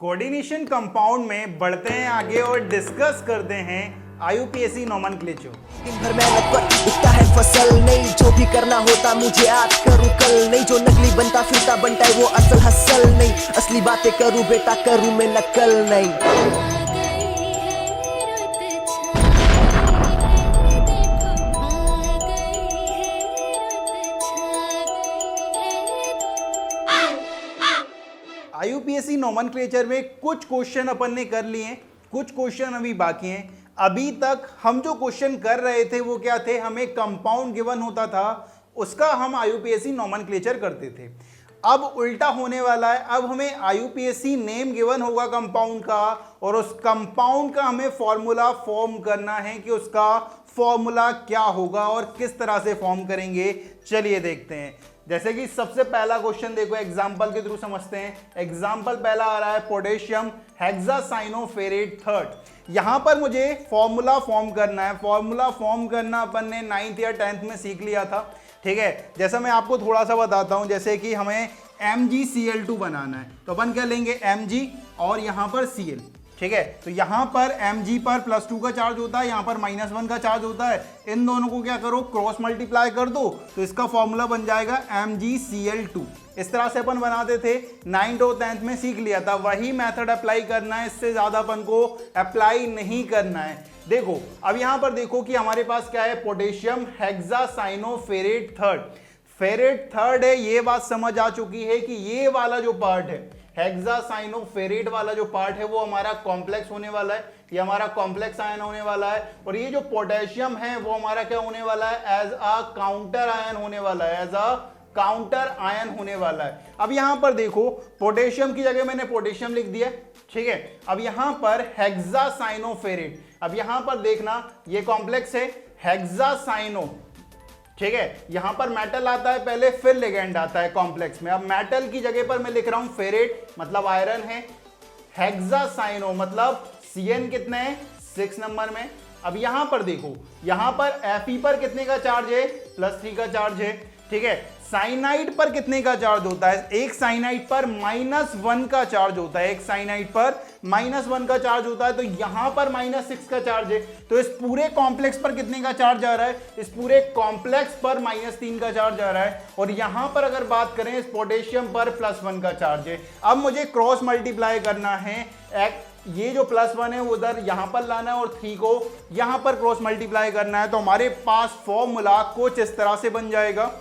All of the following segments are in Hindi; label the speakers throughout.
Speaker 1: कोऑर्डिनेशन कंपाउंड में बढ़ते हैं आगे और डिस्कस करते हैं आईयूपीएसी नोमेनक्लेचर।
Speaker 2: दिन भर मेहनत पर उगता है फसल नहीं, जो भी करना होता मुझे आज करूँ कल नहीं, जो नकली बनता फिरता बनता है वो असल हसल नहीं, असली बातें करूँ बेटा करूँ मैं नकल नहीं।
Speaker 1: आईयूपीएसी नोमेनक्लेचर में कुछ क्वेश्चन अपन ने कर लिए हैं, कुछ क्वेश्चन अभी बाकी हैं। अभी तक हम जो क्वेश्चन कर रहे थे वो क्या थे, हमें कंपाउंड गिवन होता था उसका हम आईयूपीएसी नोमेनक्लेचर करते थे। अब उल्टा होने वाला है, अब हमें आईयूपीएसी नेम गिवन होगा कंपाउंड का और उस कंपाउंड का हमें फॉर्मूला फॉर्म करना है कि उसका फॉर्मूला क्या होगा और किस तरह से फॉर्म करेंगे। चलिए देखते हैं। जैसे कि सबसे पहला क्वेश्चन देखो, एग्जांपल के थ्रू समझते हैं। एग्जांपल पहला आ रहा है पोटेशियम हेक्सासाइनोफेरेट थर्ड। यहां पर मुझे फॉर्मूला फॉर्म करना है। फॉर्मूला फॉर्म करना अपन ने 9th या 10th में सीख लिया था, ठीक है। जैसा मैं आपको थोड़ा सा बताता हूं, जैसे कि हमें MgCl2 बनाना है तो अपन क्या लेंगे, Mg और यहां पर Cl, ठीक है। तो यहां पर Mg पर +2 का चार्ज होता है, यहां पर -1 का चार्ज होता है। इन दोनों को क्या करो, क्रॉस मल्टीप्लाई कर दो तो इसका फॉर्मूला बन जाएगा MgCl2। इस तरह से अपन बनाते थे, 9th और 10th में सीख लिया था। वही मेथड अप्लाई करना है, इससे ज्यादा अपन को अप्लाई नहीं करना है। देखो अब यहां पर देखो कि हमारे पास क्या है, potassium hexacyanoferrate third. Ferret third है, ये बात समझ आ चुकी है कि ये वाला जो पार्ट है हेक्सासाइनोफेरेट वाला जो पार्ट है वो हमारा कॉम्प्लेक्स होने वाला है, ये हमारा कॉम्प्लेक्स आयन होने वाला है। और ये जो पोटेशियम है वो हमारा क्या होने वाला है, एज अ काउंटर आयन होने वाला है, एज अ काउंटर आयन होने वाला है। अब यहां पर देखो, पोटेशियम की जगह मैंने पोटेशियम लिख दिया, ठीक है। अब यहां पर हेक्सासाइनोफेरेट, अब यहां पर देखना ये कॉम्प्लेक्स है हेक्सासाइनो, ठीक है। यहां पर मेटल आता है पहले, फिर लिगेंड आता है कॉम्प्लेक्स में। अब मेटल की जगह पर मैं लिख रहा हूं फेरेट, मतलब आयरन है। हेक्सासाइनो मतलब Cn कितने हैं, 6 नंबर में। अब यहां पर देखो, यहां पर Fe पर कितने का चार्ज है, +3 का चार्ज है, ठीक है। साइनाइड पर कितने का चार्ज होता है, एक साइनाइड पर -1 का चार्ज होता है, एक साइनाइड पर -1 का चार्ज होता है। तो यहां पर -6 का चार्ज है, तो इस पूरे कॉम्प्लेक्स पर कितने का चार्ज आ रहा है, इस पूरे कॉम्प्लेक्स पर -3 का चार्ज आ रहा है। और यहां पर अगर बात करें इस पोटेशियम पर +1 का चार्ज है। अब मुझे क्रॉस मल्टीप्लाई करना है, ये जो +1 है उधर यहां पर लाना है और 3 को यहां पर क्रॉस मल्टीप्लाई करना है। तो हमारे पास फॉर्मूला कुछ इस तरह से बन जाएगा।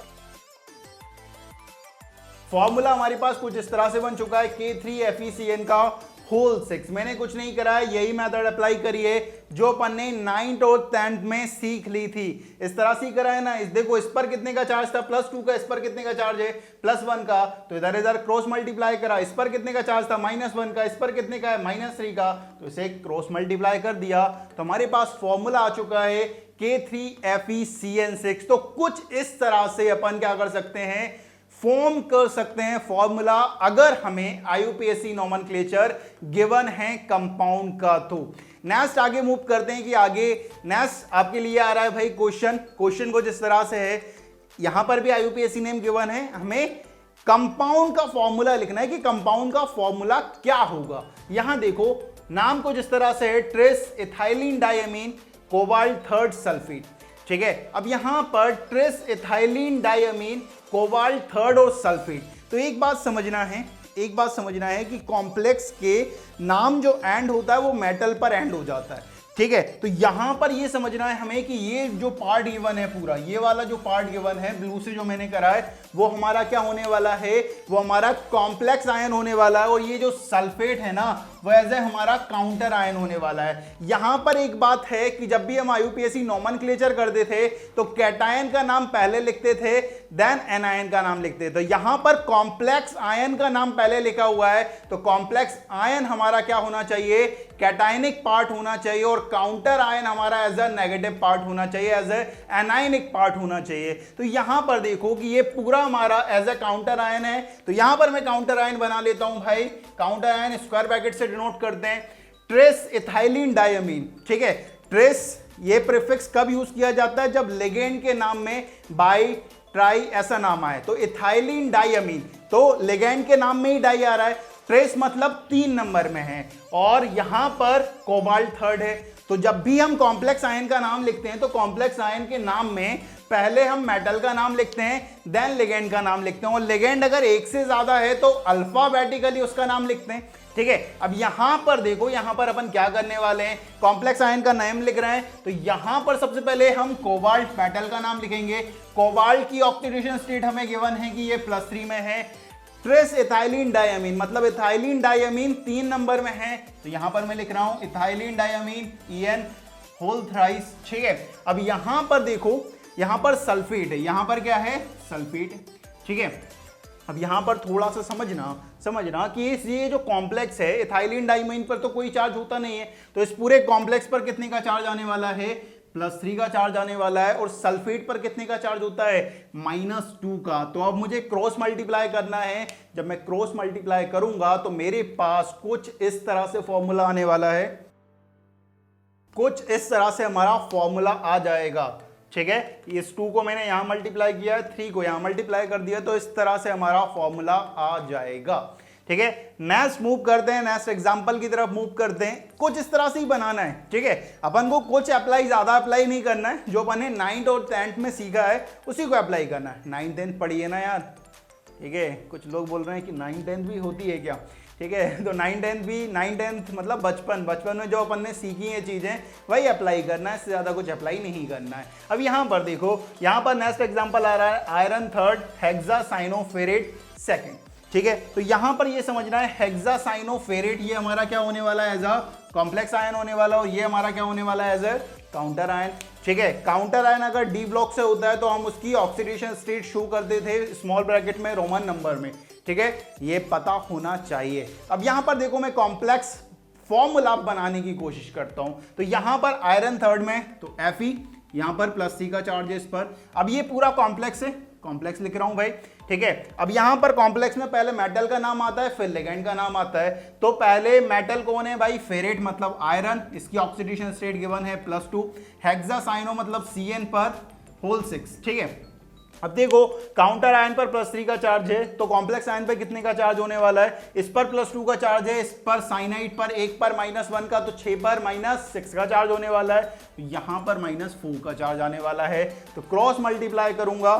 Speaker 1: फॉर्मूला हमारे पास कुछ इस तरह से बन चुका है, K3FeCN का होल 6। मैंने कुछ नहीं करा है, यही मेथड अप्लाई करिए जो अपन ने 9th और 10th में सीख ली थी। इस तरह से करा है ना। इस देखो, इस पर कितने का चार्ज था, +2 का। इस पर कितने का चार्ज है, +1 का। तो इधर इधर क्रॉस मल्टीप्लाई करा। इस पर कितने का चार्ज था, -1 का। इस पर कितने का है, -3 का। तो इसे क्रॉस मल्टीप्लाई कर दिया तो हमारे पास फॉर्मूला आ चुका है K3FeCN6। तो कुछ इस तरह से अपन क्या कर सकते हैं, फॉर्म कर सकते हैं फॉर्मूला, अगर हमें आईयूपीएसी नोमेनक्लेचर गिवन है कंपाउंड का। तो नेक्स्ट आगे मूव करते हैं कि आगे नेक्स्ट आपके लिए आ रहा है भाई क्वेश्चन को जिस तरह से है, यहां पर भी आईयूपीएसी नेम गिवन है, हमें कंपाउंड का फॉर्मूला लिखना है कि कंपाउंड का फॉर्मूला क्या होगा। यहां देखो नाम को जिस तरह से है, tris ethylene diamine cobalt third sulphate, ठीक है। अब यहां पर trace ethylene diamine cobalt third और सल्फेट। तो एक बात समझना है कि कॉम्प्लेक्स के नाम जो एंड होता है वो मेटल पर एंड हो जाता है, ठीक है। तो यहां पर ये समझना है हमें कि ये जो पार्ट गिवन है पूरा, ये वाला जो पार्ट गिवन है ब्लू से जो मैंने करा है, वो हमारा क्या होने वाला है, वो हमारा कॉम्प्लेक्स आयन होने वाला है। और ये जो सल्फेट है ना, वो एज ए हमारा काउंटर आयन होने वाला है। यहां पर एक बात है कि जब भी हम आईयूपीएसी नोमेनक्लेचर करते थे तो कैटायन का नाम पहले लिखते थे, देन एनायन का नाम लिखते थे। तो यहां पर कॉम्प्लेक्स आयन का नाम पहले लिखा हुआ है, तो कॉम्प्लेक्स आयन हमारा क्या होना चाहिए, कैटायनिक पार्ट होना चाहिए। और काउंटर आयन हमारा एज अ नेगेटिव पार्ट होना चाहिए, एज ए एनायनिक पार्ट होना चाहिए। तो यहां पर देखो कि ये पूरा हमारा एज ए काउंटर आयन है। तो यहां पर मैं काउंटर आयन बना लेता हूं भाई। काउंटर आयन स्क्वायर ब्रैकेट से डिनोट करते हैं ट्रेस इथाइलिन डायमीन, ठीक है। ट्रेस ये प्रीफिक्स कब यूज किया जाता है, जब लिगेंड के नाम में बाई ट्राई ऐसा नाम आए। तो इथाइलिन डायमीन, तो लिगेंड के नाम में ही डाई आ रहा है, ट्रेस मतलब 3 नंबर में है, और यहां पर कोबाल्ट थर्ड है। तो जब भी हम कॉम्प्लेक्स आयन का नाम लिखते हैं तो कॉम्प्लेक्स आयन के नाम में पहले हम मेटल का नाम लिखते हैं, देन लिगेंड का नाम लिखते हैं, और लिगेंड अगर एक से ज्यादा है तो अल्फाबेटिकली उसका नाम लिखते हैं। ठीक है, अब यहां पर देखो, यहां पर अपन क्या करने वाले हैं, कॉम्प्लेक्स आयन का नाम लिख रहे हैं, तो यहां पर सबसे पहले हम कोबाल्ट मेटल का नाम लिखेंगे। कोबाल्ट की ऑक्सीडेशन स्टेट हमें गिवन है कि ये +3 में है। ट्रेस इथाइलिन डायमीन, मतलब इथाइलिन डायमीन 3 नंबर में है, तो यहां पर मैं लिख रहा हूं ethylene diamine EN whole thrice. ठीक है, अब यहां पर देखो, यहां पर सल्फेट है, यहां पर क्या है, सल्फेट। ठीक है, अब यहां पर थोड़ा सा समझना कि ये जो कॉम्प्लेक्स है, इथाइलिन डायमीन पर तो कोई चार्ज होता नहीं है, तो इस पूरे कॉम्प्लेक्स पर कितने का चार्ज आने वाला है, +3 का चार्ज आने वाला है, और सल्फेट पर कितने का चार्ज होता है, -2 का। तो अब मुझे क्रॉस मल्टीप्लाई करना है, जब मैं क्रॉस मल्टीप्लाई करूंगा तो मेरे पास कुछ इस तरह से फॉर्मूला आने वाला है, कुछ इस तरह से हमारा फॉर्मूला आ जाएगा। ठीक है, इस 2 को मैंने यहां मल्टीप्लाई किया है, 3 को यहां मल्टीप्लाई कर दिया, तो इस तरह से हमारा फॉर्मूला आ जाएगा। ठीक है, नेक्स्ट मूव करते हैं, नेक्स्ट एग्जांपल की तरफ मूव करते हैं। कुछ इस तरह से ही बनाना है। ठीक है, अपन को कुछ ज्यादा अप्लाई नहीं करना है, जो अपन ने 9th और 10th में सीखा है उसी को अप्लाई करना है। 9th 10th पढ़िए ना यार। ठीक है, कुछ लोग बोल रहे हैं कि 9th 10th भी होती है क्या। ठीक है, तो 9th 10th भी, 9th 10th मतलब बचपन में जो अपन ने सीखी है चीजें वही अप्लाई करना है, इससे ज्यादा कुछ अप्लाई नहीं करना है। अब यहां पर देखो, यहां पर नेक्स्ट एग्जांपल आ रहा है आयरन थर्ड हेक्सासाइनोफेरेट सेकंड। ठीक है, तो यहां पर ये समझना है हेक्सासाइनोफेरेट ये हमारा क्या होने वाला है, एज अ कॉम्प्लेक्स आयन होने वाला, और ये हमारा क्या होने वाला है, एज अ काउंटर आयन। ठीक है, काउंटर आयन अगर डी ब्लॉक से होता है तो हम उसकी ऑक्सीडेशन स्टेट शो करते थे स्मॉल ब्रैकेट में रोमन नंबर में। ठीक है, ये पता होना चाहिए। अब यहां पर देखो, मैं कॉम्प्लेक्स फॉर्मूला बनाने की कोशिश करता हूं, तो यहां पर आयरन थर्ड में तो Fe, यहां पर +3 का चार्ज है इस पर। अब ये पूरा कॉम्प्लेक्स है, कॉम्प्लेक्स लिख रहा हूं भाई। ठीक है, अब यहां पर कॉम्प्लेक्स में पहले मेटल का नाम आता है, फिर लिगेंड का नाम आता है। तो पहले मेटल कौन है भाई, फेरेट मतलब आयरन, इसकी ऑक्सीडेशन स्टेट गिवन है +2। हेक्सासाइनो मतलब Cn पर होल 6। ठीक है, अब देखो काउंटर आयन पर +3 का चार्ज है, तो कॉम्प्लेक्स आयन पर कितने का चार्ज होने वाला है, इस पर +2 का चार्ज है, इस पर साइनाइड पर 1 पर -1 का, तो 6 पर -6 का चार्ज होने वाला है, तो यहां पर -4 का चार्ज आने वाला है। तो क्रॉस मल्टीप्लाई करूंगा,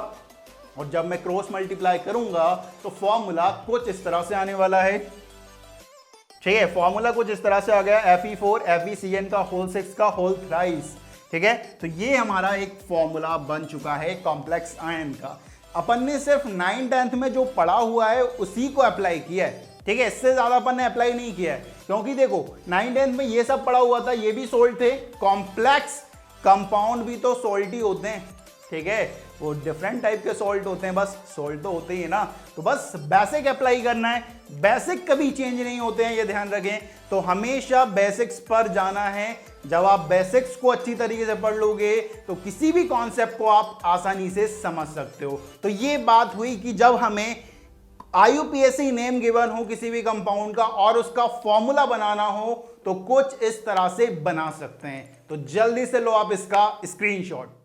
Speaker 1: और जब मैं क्रॉस मल्टीप्लाई करूंगा तो फॉर्मूला कुछ इस तरह से आने वाला है। ठीक है, फॉर्मूला कुछ इस तरह से आ गया, Fe4 FeCN का होल 6 का होल थ्राइस। ठीक है, तो ये हमारा एक फॉर्मूला बन चुका है कॉम्प्लेक्स आयन का। अपन ने सिर्फ 9th 10th में जो पढ़ा हुआ है उसी को अप्लाई किया है। ठीक है, इससे ज्यादा अपन ने अप्लाई नहीं किया है, क्योंकि देखो 9th 10th में ये सब पढ़ा हुआ था, ये भी सोल्ट थे, कॉम्प्लेक्स कंपाउंड भी तो सोल्ट ही होते हैं। ठीक है, वो डिफरेंट टाइप के सॉल्ट होते हैं, बस सॉल्ट तो होते ही है ना। तो बस बेसिक अप्लाई करना है, बेसिक कभी चेंज नहीं होते हैं, ये ध्यान रखें। तो हमेशा बेसिक्स पर जाना है। जब आप बेसिक्स को अच्छी तरीके से पढ़ लोगे तो किसी भी कॉन्सेप्ट को आप आसानी से समझ सकते हो। तो ये बात हुई कि जब हमें IUPAC नेम गिवन हो किसी भी कंपाउंड का और उसका फॉर्मूला बनाना हो तो कुछ इस तरह से बना सकते हैं। तो जल्दी से लो आप इसका स्क्रीनशॉट।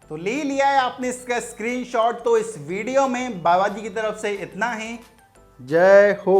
Speaker 1: तो ले लिया है आपने इसका स्क्रीनशॉट। तो इस वीडियो में बाबा जी की तरफ से इतना ही। जय हो।